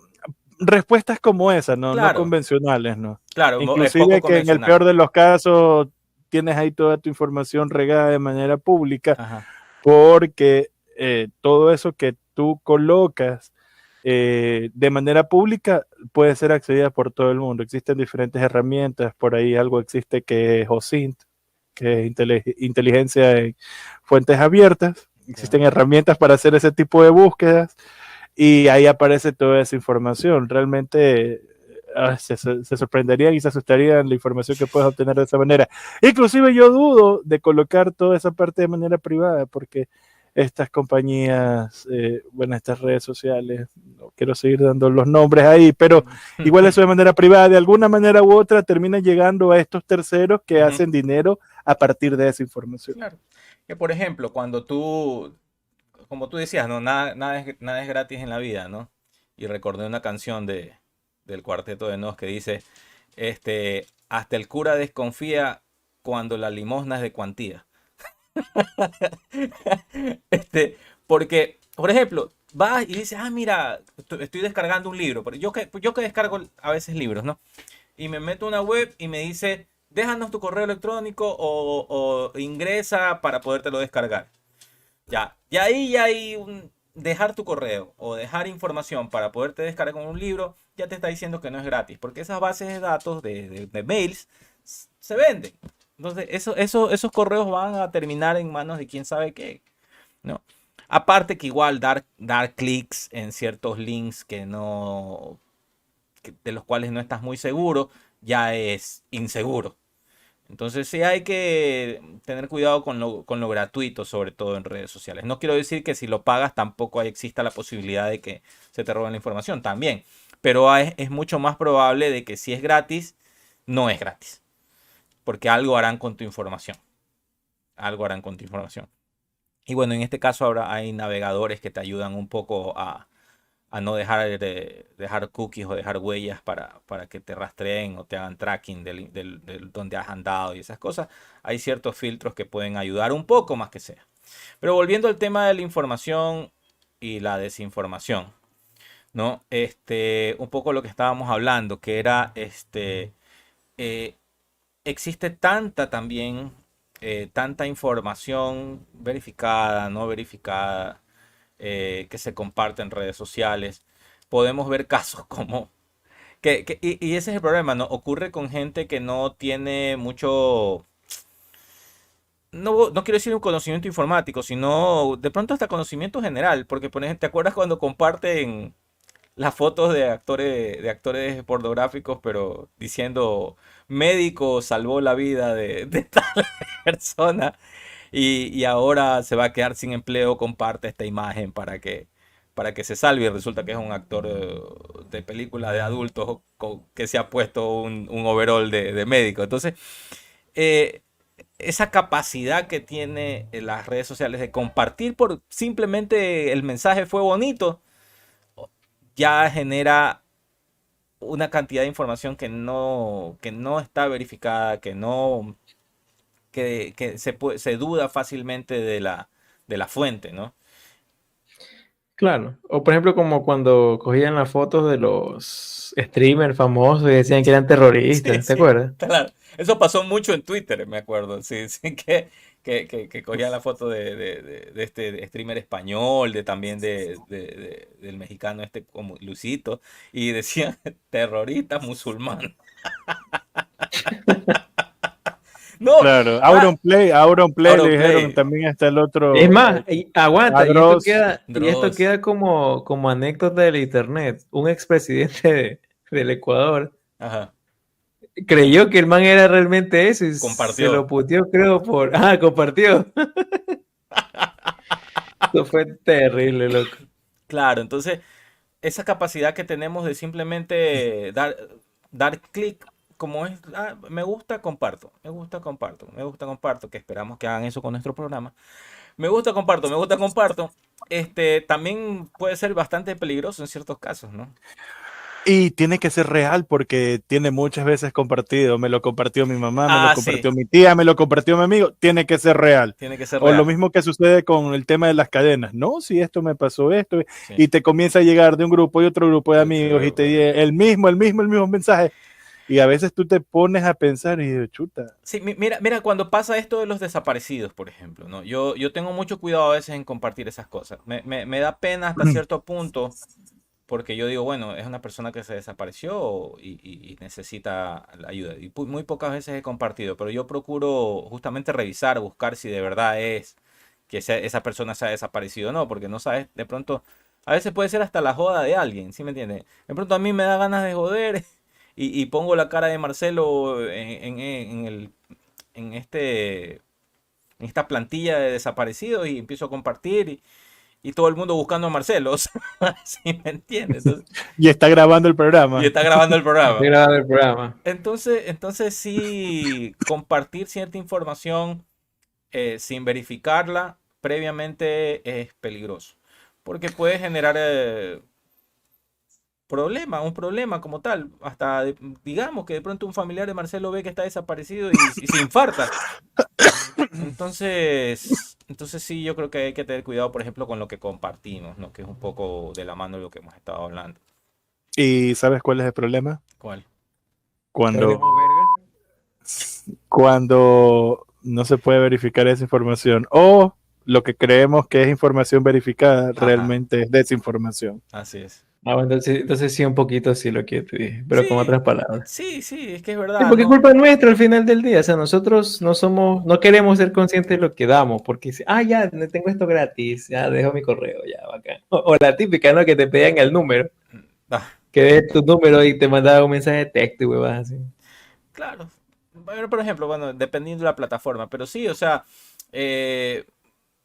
respuestas como esa, ¿no? No claro, convencionales, ¿no? claro, es poco Inclusive que en el convencional. peor de los casos tienes ahí toda tu información regada de manera pública, Ajá. porque todo eso que tú colocas de manera pública puede ser accedida por todo el mundo. Existen diferentes herramientas, por ahí algo existe que es OSINT, que es inteligencia en fuentes abiertas. Ya. Existen herramientas para hacer ese tipo de búsquedas y ahí aparece toda esa información. Realmente se sorprenderían y se asustarían la información que puedes obtener de esa manera. Inclusive yo dudo de colocar toda esa parte de manera privada porque estas compañías, bueno, estas redes sociales, no quiero seguir dando los nombres ahí, pero igual eso de manera privada, de alguna manera u otra, termina llegando a estos terceros que Ujú. hacen dinero a partir de esa información. Claro. Que por ejemplo, cuando tú, como tú decías, no, nada es gratis en la vida, ¿no? Y recordé una canción del Cuarteto de Nos que dice, hasta el cura desconfía cuando la limosna es de cuantía. Porque, por ejemplo, vas y dices, ah, mira, estoy descargando un libro. Pero yo que descargo a veces libros, ¿no? Y me meto a una web y me dice, déjanos tu correo electrónico o ingresa para podértelo descargar. Ya, y ahí ya hay dejar tu correo o dejar información para poderte descargar un libro, ya te está diciendo que no es gratis, porque esas bases de datos de mails se venden. Entonces, esos correos van a terminar en manos de quién sabe qué, ¿no? Aparte que igual dar clics en ciertos links que no, de los cuales no estás muy seguro, ya es inseguro. Entonces sí hay que tener cuidado con lo gratuito, sobre todo en redes sociales. No quiero decir que si lo pagas tampoco exista la posibilidad de que se te roben la información, también. Pero es mucho más probable de que si es gratis, no es gratis. Porque algo harán con tu información. Algo harán con tu información. Y bueno, en este caso ahora hay navegadores que te ayudan un poco a no dejar cookies o dejar huellas para que te rastreen o te hagan tracking del donde has andado y esas cosas. Hay ciertos filtros que pueden ayudar un poco más que sea. Pero volviendo al tema de la información y la desinformación, ¿no? Un poco lo que estábamos hablando, que era eh, existe tanta también, tanta información verificada, no verificada, que se comparte en redes sociales. Podemos ver casos como... y ese es el problema, ¿no? Ocurre con gente que no tiene mucho... No quiero decir un conocimiento informático, sino de pronto hasta conocimiento general, porque por ejemplo, ¿te acuerdas cuando comparten las fotos de actores pornográficos, pero diciendo médico salvó la vida de tal persona y ahora se va a quedar sin empleo, comparte esta imagen para que se salve y resulta que es un actor de película de adultos que se ha puesto un overall de médico. Entonces, eh, esa capacidad que tiene las redes sociales de compartir por simplemente el mensaje fue bonito, ya genera una cantidad de información que no está verificada, que se duda fácilmente de la fuente, ¿no? Claro. O por ejemplo, como cuando cogían las fotos de los streamers famosos y decían que eran Sí, terroristas, ¿te sí, acuerdas? claro. Eso pasó mucho en Twitter, me acuerdo. Sí, sí, que cogían la foto de este streamer español, de también del mexicano este como Lucito, y decían terrorista musulmán. No, Claro, ah, Auronplay le dijeron, Auronplay, también está el Es otro, más, aguanta, Adros. y esto Dross, queda como anécdota del internet. Un expresidente del Ecuador ajá, creyó que el man era realmente eso y se lo compartió. puteó, creo, compartió. Eso fue terrible, loco. Claro, entonces esa capacidad que tenemos de simplemente dar clic, como es, me gusta, comparto, me gusta, comparto, me gusta, comparto, que esperamos que hagan eso con nuestro programa. Me gusta, comparto. También puede ser bastante peligroso en ciertos casos, ¿no? Y tiene que ser real porque tiene muchas veces compartido. Me lo compartió mi mamá, me lo Ah, sí, compartió mi tía, me lo compartió mi amigo. Tiene que ser real. tiene que ser O lo real. mismo que sucede con el tema de las cadenas. No, si esto me pasó esto. Sí. Y te comienza a llegar de un grupo y otro grupo de amigos y te dice el mismo mensaje. Y a veces tú te pones a pensar y dices, chuta. Sí, mira, cuando pasa esto de los desaparecidos, por ejemplo, ¿no? Yo tengo mucho cuidado a veces en compartir esas cosas. Me da pena hasta cierto punto porque yo digo, bueno, es una persona que se desapareció y necesita la ayuda. Y muy pocas veces he compartido, pero yo procuro justamente revisar, buscar si de verdad es que esa persona se ha desaparecido o no, porque no sabes, de pronto, a veces puede ser hasta la joda de alguien, ¿sí me entiendes? De pronto a mí me da ganas de joder y pongo la cara de Marcelo en este, en esta plantilla de desaparecidos y empiezo a compartir y todo el mundo buscando a Marcelo, ¿sí me entiendes? Entonces, Y está grabando el y programa. está grabando el Estoy programa. grabando el programa. Entonces sí, compartir cierta información sin verificarla previamente es peligroso, porque puede generar un problema como tal. Hasta digamos que de pronto un familiar de Marcelo ve que está desaparecido y se infarta. Entonces sí, yo creo que hay que tener cuidado, por ejemplo, con lo que compartimos, ¿no? Que es un poco de la mano de lo que hemos estado hablando. ¿Y sabes cuál es el problema? ¿Cuál? ¿Que Cuando, hablemos verga? cuando no se puede verificar esa información o lo que creemos que es información verificada Ajá, realmente es desinformación. así es. Ah, bueno, entonces sí, un poquito sí lo que te dije, pero con Sí, otras palabras. sí, es que es Sí, verdad, porque es ¿no? culpa nuestra al final del día. O sea, nosotros no queremos ser conscientes de lo que damos, porque ya, tengo esto gratis, ya dejo mi correo, ya, bacán. O la típica, ¿no? Que te pedían el número, Ah, que des tu número y te mandaba un mensaje de texto y huevas así. claro. Bueno, por ejemplo, bueno, dependiendo de la plataforma, pero sí, o sea, eh,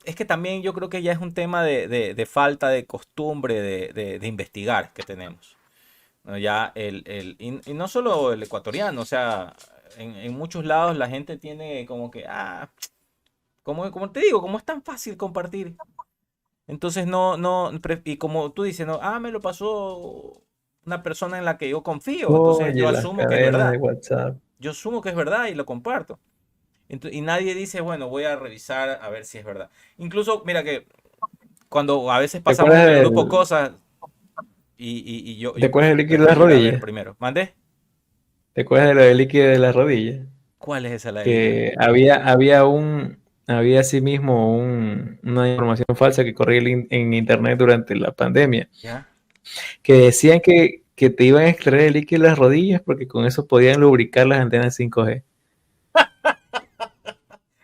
es que también yo creo que ya es un tema de falta de costumbre de investigar que tenemos. ¿No? Ya y no solo el ecuatoriano, o sea, en muchos lados la gente tiene como que, como te digo, como es tan fácil compartir. Entonces y como tú dices, no, me lo pasó una persona en la que yo confío, entonces yo Oye, las asumo que es cadenas de verdad. WhatsApp. Yo asumo que es verdad y lo comparto. Y nadie dice, bueno, voy a revisar a ver si es verdad. Incluso, mira que cuando a veces ¿Te pasamos acuerdas en el grupo del, cosas ¿te yo acuerdas del líquido de las prefiero ir a ver rodillas? primero. ¿Mandé? ¿Te acuerdas de lo del líquido de las rodillas? ¿Cuál es esa la del líquido? Que había asimismo una información falsa que corría en internet durante la pandemia, ¿Ya? que decían que te iban a extraer el líquido de las rodillas porque con eso podían lubricar las antenas 5G.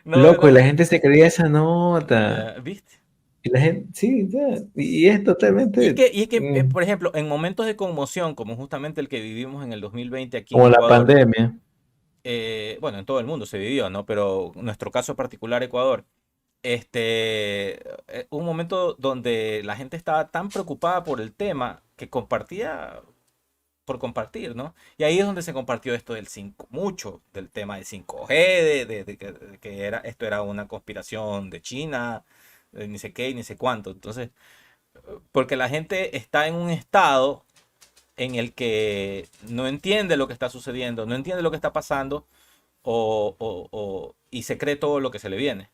No, Loco, y no. la gente se creía esa nota. Ya, ¿viste? Y la gente, sí, ya, y es Y totalmente es que por ejemplo, en momentos de conmoción, como justamente el que vivimos en el 2020 aquí en como la Ecuador, pandemia. bueno, en todo el mundo se vivió, ¿no? Pero en nuestro caso particular, Ecuador, un momento donde la gente estaba tan preocupada por el tema que compartía por compartir, ¿no? Y ahí es donde se compartió esto del 5 mucho del tema del 5G, de que esto era una conspiración de China, ni sé qué, ni sé cuánto. Entonces, porque la gente está en un estado en el que no entiende lo que está sucediendo, no entiende lo que está pasando, y se cree todo lo que se le viene.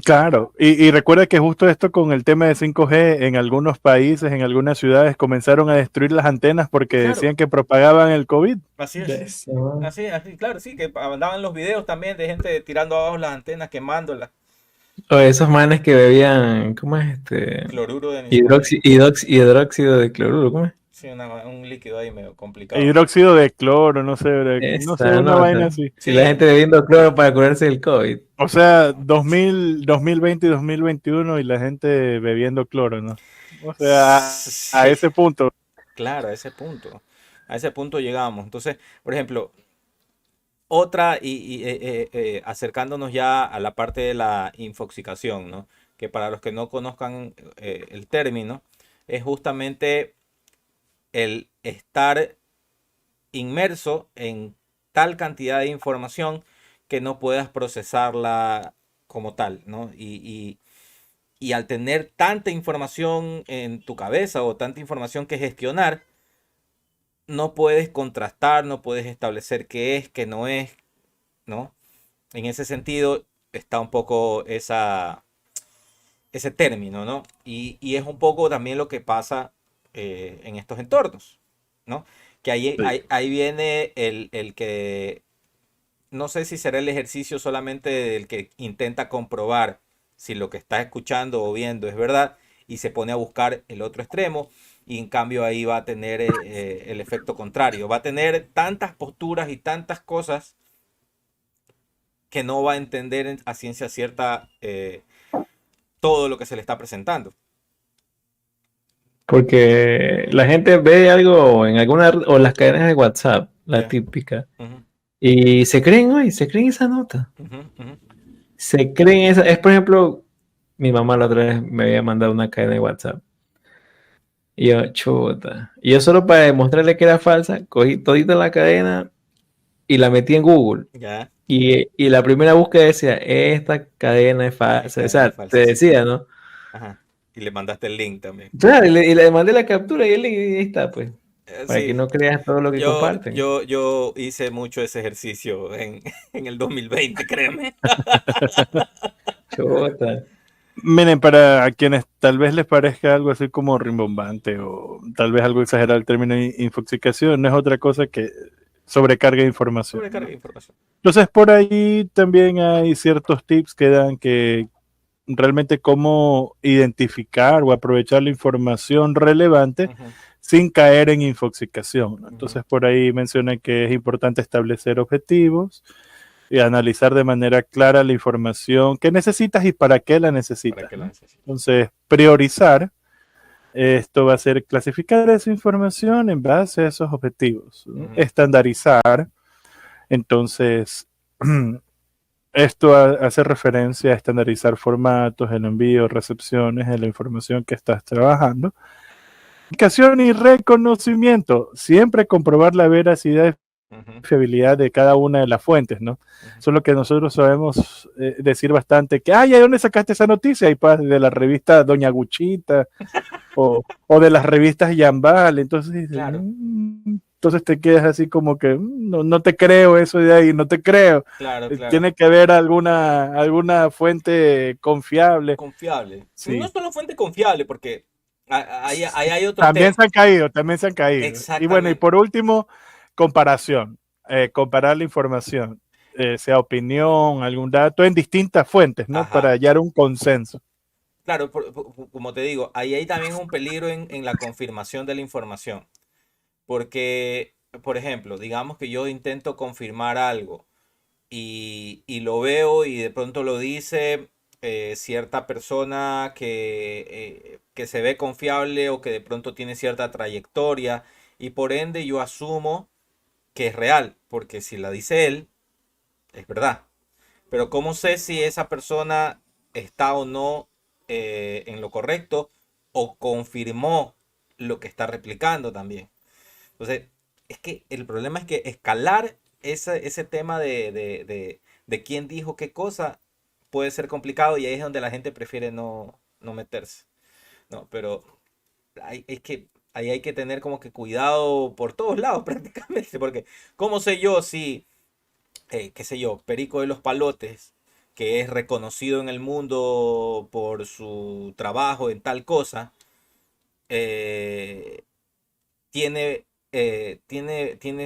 Claro, y recuerda que justo esto con el tema de 5G en algunos países, en algunas ciudades, comenzaron a destruir las antenas porque Claro, decían que propagaban el COVID. así es. Eso. Así, claro, sí, que andaban los videos también de gente tirando abajo las antenas, quemándolas. O esos manes que bebían, ¿cómo es este? Cloruro de ni sé cuánto. Hidróxido de cloruro, ¿cómo es? Sí, un líquido ahí medio complicado. Hidróxido de cloro, no sé, Esa una vaina nota. así. Y la Sí, gente bebiendo cloro para curarse del COVID. O sea, 2020 y 2021 y la gente bebiendo cloro, ¿no? O sea, a sí, ese punto. claro, a ese punto. A ese punto llegamos. Entonces, por ejemplo, otra, acercándonos ya a la parte de la infoxicación, ¿no? Que para los que no conozcan el término, es justamente el estar inmerso en tal cantidad de información que no puedas procesarla como tal, ¿no? Y al tener tanta información en tu cabeza o tanta información que gestionar, no puedes contrastar, no puedes establecer qué es, qué no es, ¿no? En ese sentido está un poco ese término, ¿no? Y es un poco también lo que pasa en estos entornos, ¿no? Que ahí viene el que, no sé si será el ejercicio solamente del que intenta comprobar si lo que está escuchando o viendo es verdad y se pone a buscar el otro extremo y en cambio ahí va a tener el efecto contrario, va a tener tantas posturas y tantas cosas que no va a entender a ciencia cierta todo lo que se le está presentando. Porque la gente ve algo en o las cadenas de WhatsApp, la Ya. típica, Ujú, y se creen esa nota. ujú, ujú. Se creen esa. Es, por ejemplo, mi mamá la otra vez me había mandado una cadena de WhatsApp. Y yo, chuta. Y yo solo para demostrarle que era falsa, cogí todita la cadena y la metí en Google. Ya, Y la primera búsqueda decía, esta cadena es es falsa. O cadena sea, te falsa, sí. decía, ¿no? Ajá. Y le mandaste el link también. Claro, y le mandé la captura y ahí está, pues. Para que Sí, no creas todo lo que yo, comparten. yo, yo hice mucho ese ejercicio en el 2020, créeme. Chuta. Miren, para quienes tal vez les parezca algo así como rimbombante o tal vez algo exagerado el término infoxicación, no es otra cosa que sobrecarga de información, Sobrecarga ¿no? de información. Entonces, por ahí también hay ciertos tips que dan que realmente cómo identificar o aprovechar la información relevante Ujú, sin caer en infoxicación, ¿no? ujú. Entonces, por ahí menciona que es importante establecer objetivos y analizar de manera clara la información que necesitas y para qué la ¿Para necesitas, qué la ¿no? necesitas? Entonces, priorizar, esto va a ser clasificar esa información en base a esos objetivos, ¿no? Ujú, Estandarizar, entonces, esto hace referencia a estandarizar formatos, el envío, recepciones de la información que estás trabajando. Identificación y reconocimiento, siempre comprobar la veracidad ujú, fiabilidad de cada una de las fuentes, ¿no? ujú. Eso es lo que nosotros sabemos decir bastante, que, ay, ¿de dónde sacaste esa noticia? Y pues, de la revista Doña Guchita o de las revistas Yambal, entonces, Claro, entonces te quedas así como que, no, no te creo eso de ahí, no te creo. claro, claro. Tiene que haber alguna fuente confiable. Confiable. No Sí, es solo fuente confiable, porque ahí hay otro también tema. se han caído, también se han caído. Y bueno, y Exactamente. por último, comparación. Comparar la información, sea opinión, algún dato, en distintas fuentes, ¿no? Para Ajá. hallar un consenso. Claro, como te digo, ahí hay también un peligro en la confirmación de la información. Porque, por ejemplo, digamos que yo intento confirmar algo y lo veo y de pronto lo dice cierta persona que se ve confiable o que de pronto tiene cierta trayectoria y por ende yo asumo que es real, porque si la dice él, es verdad. Pero ¿cómo sé si esa persona está o no en lo correcto o confirmó lo que está replicando también. Entonces, es que el problema es que escalar ese tema de quién dijo qué cosa puede ser complicado y ahí es donde la gente prefiere no meterse. No, pero es que ahí hay que tener como que cuidado por todos lados prácticamente, porque ¿cómo sé yo si, qué sé yo, Perico de los Palotes, que es reconocido en el mundo por su trabajo en tal cosa, eh, tiene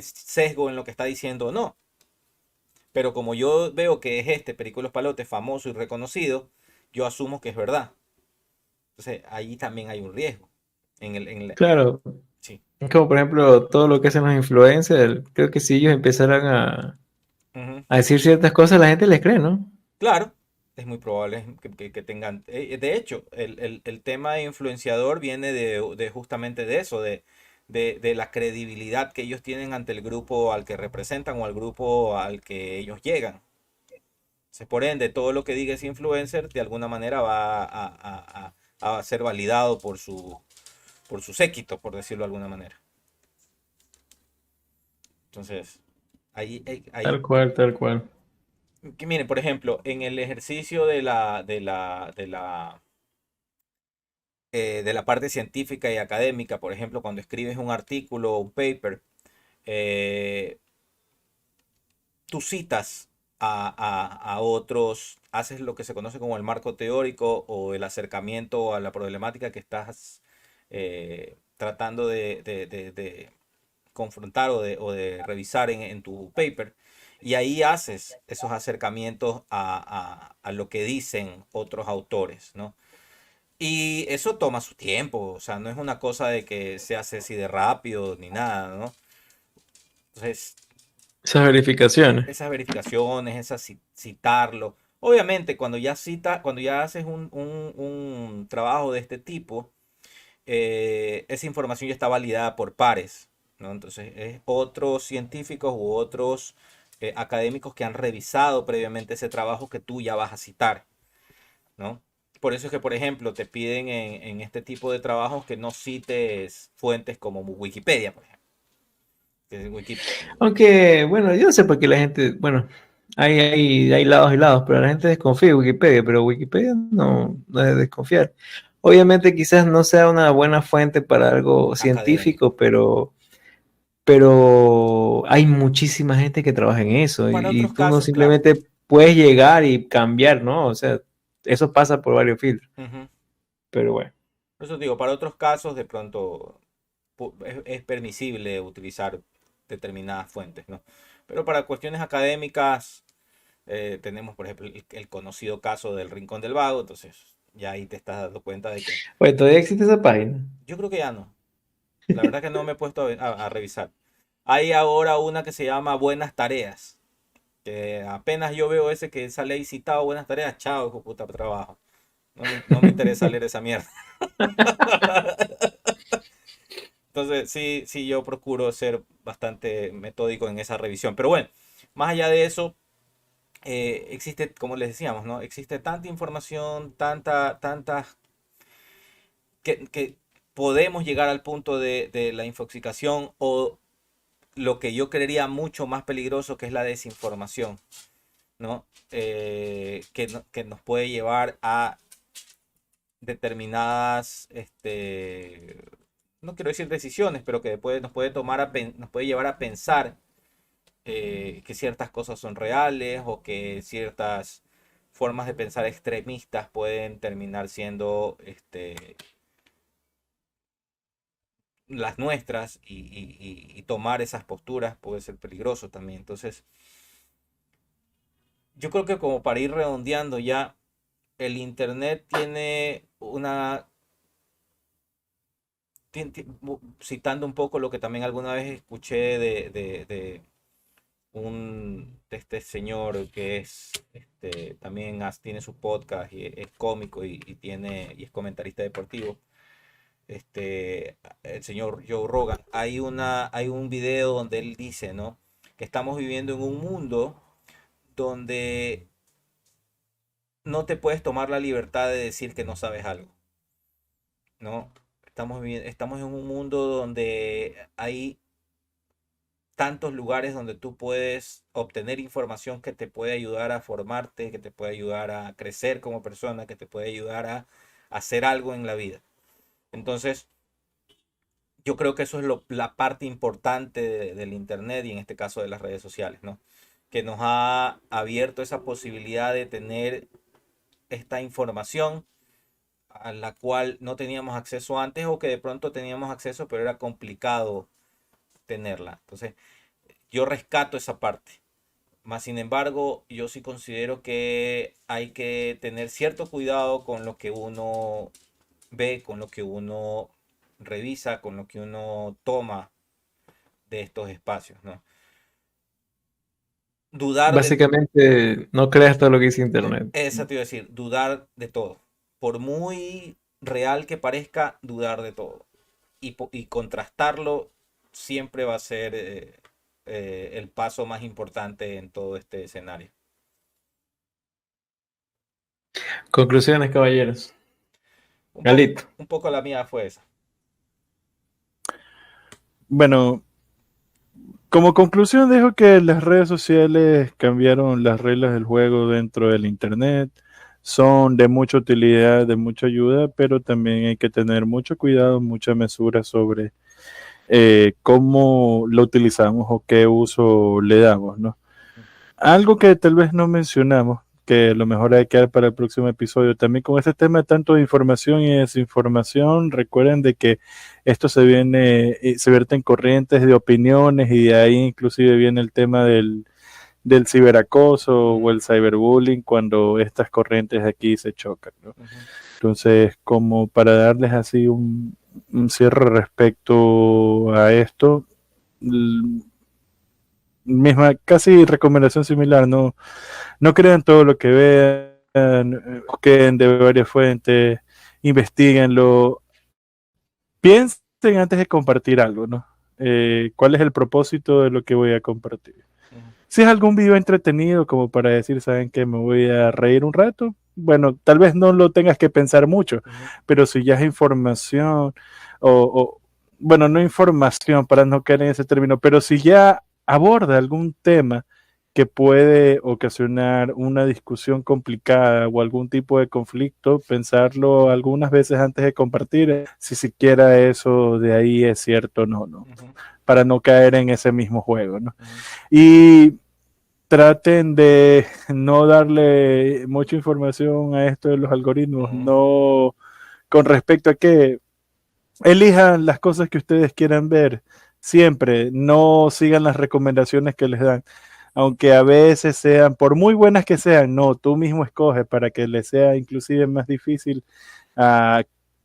sesgo en lo que está diciendo o no? Pero como yo veo que es este Perico de los Palotes famoso y reconocido, yo asumo que es verdad. Entonces ahí también hay un riesgo. Claro, Sí. es como por ejemplo todo lo que hacen los influencers, creo que si ellos empezaran Ujú. a decir ciertas cosas, la gente les cree, ¿no? Claro, es muy probable que tengan. De hecho, el tema de influenciador viene de justamente de eso, de la credibilidad que ellos tienen ante el grupo al que representan o al grupo al que ellos llegan. Entonces, por ende, todo lo que diga ese influencer de alguna manera va a ser validado por su séquito, por decirlo de alguna manera. Entonces, ahí Tal cual, tal cual. que miren, por ejemplo, en el ejercicio de la parte científica y académica, por ejemplo, cuando escribes un artículo o un paper, eh, tú citas a otros, haces lo que se conoce como el marco teórico o el acercamiento a la problemática que estás tratando de confrontar o de revisar en tu paper. Y ahí haces esos acercamientos a lo que dicen otros autores, ¿no? Y eso toma su tiempo, o sea, no es una cosa de que se hace así de rápido ni nada, ¿no? Entonces, Esas verificaciones. esas verificaciones, citarlo. Obviamente, cuando ya haces un trabajo de este tipo, esa información ya está validada por pares, ¿no? Entonces, es otros científicos u otros académicos que han revisado previamente ese trabajo que tú ya vas a citar, ¿no? Por eso es que, por ejemplo, te piden en este tipo de trabajos que no cites fuentes como Wikipedia, por ejemplo. Que Aunque, bueno, yo no sé por qué la gente, bueno, hay lados y lados, pero la gente desconfía de Wikipedia, pero Wikipedia no es de desconfiar. Obviamente quizás no sea una buena fuente para algo académico. científico, pero hay muchísima gente que trabaja en eso Para y otros tú no casos, claro. simplemente puedes llegar y cambiar, ¿no? O sea, eso pasa por varios filtros, Ujú. pero bueno. Por eso digo, para otros casos de pronto es permisible utilizar determinadas fuentes, ¿no? Pero para cuestiones académicas tenemos, por ejemplo, el conocido caso del Rincón del Vago, entonces ya ahí te estás dando cuenta de que Oye, todavía existe esa página. yo creo que ya no. La verdad que no me he puesto a revisar. Hay ahora una que se llama Buenas Tareas, que apenas yo veo ese que sale ahí citado Buenas Tareas, chao, hijo de puta, trabajo. No me interesa leer esa mierda. Entonces, sí, sí, yo procuro ser bastante metódico en esa revisión. Pero bueno, más allá de eso, existe, como les decíamos, ¿no? Existe tanta información, tanta, que podemos llegar al punto de la infoxicación o lo que yo creería mucho más peligroso, que es la desinformación, ¿no? Que nos puede llevar a determinadas, no quiero decir decisiones, pero que nos puede llevar a pensar que ciertas cosas son reales o que ciertas formas de pensar extremistas pueden terminar siendo las nuestras y tomar esas posturas puede ser peligroso también. Entonces, yo creo que como para ir redondeando ya, el Internet tiene citando un poco lo que también alguna vez escuché de este señor que es también tiene su podcast y es cómico y es comentarista deportivo, el señor Joe Rogan. Hay un video donde él dice, ¿no? Que estamos viviendo en un mundo donde no te puedes tomar la libertad de decir que no sabes algo, ¿no? Estamos en un mundo donde hay tantos lugares donde tú puedes obtener información que te puede ayudar a formarte, que te puede ayudar a crecer como persona, que te puede ayudar a hacer algo en la vida. Entonces, yo creo que eso es la parte importante del Internet y en este caso de las redes sociales, ¿no? Que nos ha abierto esa posibilidad de tener esta información a la cual no teníamos acceso antes o que de pronto teníamos acceso pero era complicado tenerla. Entonces, yo rescato esa parte. Más sin embargo, yo sí considero que hay que tener cierto cuidado con lo que uno ve, con lo que uno revisa, con lo que uno toma de estos espacios, ¿no? Dudar de, Básicamente, no creas todo lo que dice internet. esa te iba a decir, dudar de todo. Por muy real que parezca, dudar de todo. Y contrastarlo siempre va a ser el paso más importante en todo este escenario. Conclusiones, caballeros. Un poco, Galito. un poco la mía fue esa. Bueno, como conclusión dejo que las redes sociales cambiaron las reglas del juego dentro del Internet, son de mucha utilidad, de mucha ayuda, pero también hay que tener mucho cuidado, mucha mesura sobre cómo lo utilizamos o qué uso le damos, ¿no? Algo que tal vez no mencionamos, que a lo mejor hay que dar para el próximo episodio, también con este tema tanto de información y desinformación, recuerden de que esto se vierte en corrientes de opiniones y de ahí inclusive viene el tema del ciberacoso o el cyberbullying cuando estas corrientes aquí se chocan, ¿no? Entonces, como para darles así un cierre respecto a esto, misma, casi recomendación similar, no crean todo lo que vean, busquen de varias fuentes, investiguenlo, piensen antes de compartir algo, ¿no? ¿Cuál es el propósito de lo que voy a compartir? Si es algún video entretenido como para decir, ¿saben qué? Me voy a reír un rato. Bueno, tal vez no lo tengas que pensar mucho, pero si ya es información bueno, no información para no caer en ese término, pero si ya aborda algún tema que puede ocasionar una discusión complicada o algún tipo de conflicto, pensarlo algunas veces antes de compartir, si siquiera eso de ahí es cierto o no, para no caer en ese mismo juego, ¿no? Y traten de no darle mucha información a esto de los algoritmos, no con respecto a que elijan las cosas que ustedes quieran ver, siempre, no sigan las recomendaciones que les dan, aunque a veces sean, por muy buenas que sean, no, tú mismo escoges para que les sea inclusive más difícil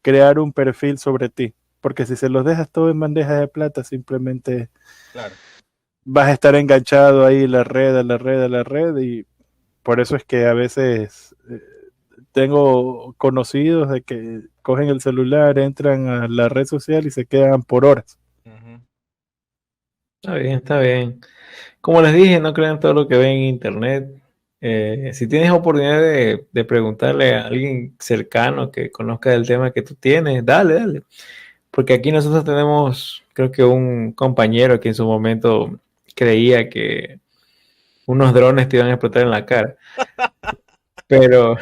crear un perfil sobre ti, porque si se los dejas todo en bandeja de plata, simplemente Claro. vas a estar enganchado ahí la red, y por eso es que a veces tengo conocidos de que cogen el celular, entran a la red social y se quedan por horas. Está bien, está bien. Como les dije, no crean todo lo que ven en internet. Si tienes oportunidad de preguntarle a alguien cercano que conozca el tema que tú tienes, dale. Porque aquí nosotros tenemos, creo que un compañero que en su momento creía que unos drones te iban a explotar en la cara. Pero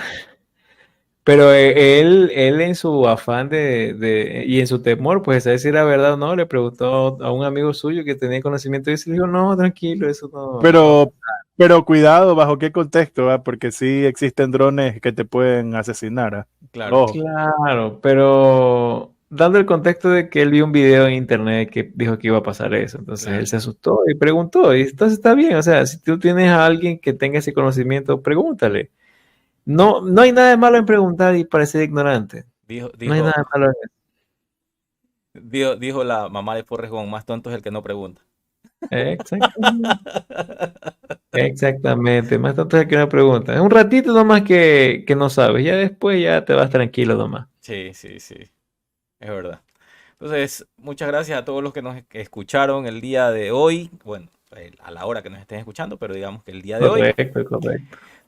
él en su afán y en su temor, pues a decir la verdad o no, le preguntó a un amigo suyo que tenía conocimiento y le dijo, no, tranquilo, eso no. Pero cuidado, ¿bajo qué contexto? Porque sí existen drones que te pueden asesinar. Claro. Ojo. Claro, pero dando el contexto de que él vio un video en internet que dijo que iba a pasar eso, entonces Claro. él se asustó y preguntó, y entonces está bien, o sea, si tú tienes a alguien que tenga ese conocimiento, pregúntale. No hay nada de malo en preguntar y parecer ignorante. No hay nada de malo en eso. Dijo la mamá de Forrest Gump, más tonto es el que no pregunta. Exactamente. Exactamente, más tanto es que una pregunta. Es un ratito nomás que no sabes, ya después ya te vas tranquilo nomás. Sí, es verdad. Entonces, muchas gracias a todos los que nos escucharon el día de hoy. Bueno, a la hora que nos estén escuchando, pero digamos que el día de hoy. Correcto.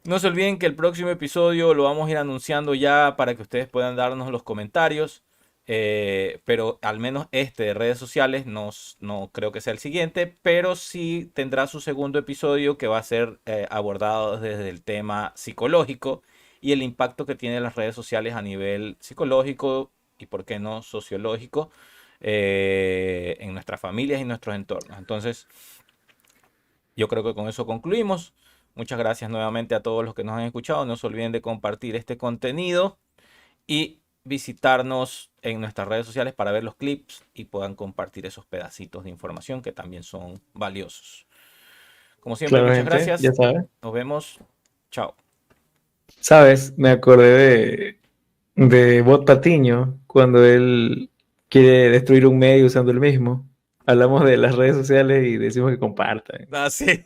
No se olviden que el próximo episodio lo vamos a ir anunciando ya para que ustedes puedan darnos los comentarios. Pero al menos este de redes sociales no creo que sea el siguiente, pero sí tendrá su segundo episodio que va a ser abordado desde el tema psicológico y el impacto que tienen las redes sociales a nivel psicológico y, por qué no, sociológico en nuestras familias y nuestros entornos. Entonces, yo creo que con eso concluimos. Muchas gracias nuevamente a todos los que nos han escuchado. No se olviden de compartir este contenido y visitarnos en nuestras redes sociales para ver los clips y puedan compartir esos pedacitos de información que también son valiosos. Como siempre, Claro, muchas gente, ya gracias. sabes. Nos vemos. Chao. ¿Sabes? Me acordé de Bot Patiño cuando él quiere destruir un medio usando el mismo. Hablamos de las redes sociales y decimos que compartan. Ah, sí.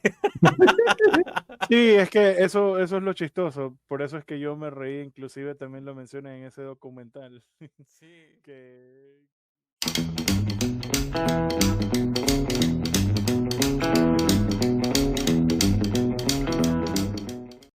Sí, es que eso es lo chistoso. Por eso es que yo me reí, inclusive también lo mencioné en ese documental. Sí. que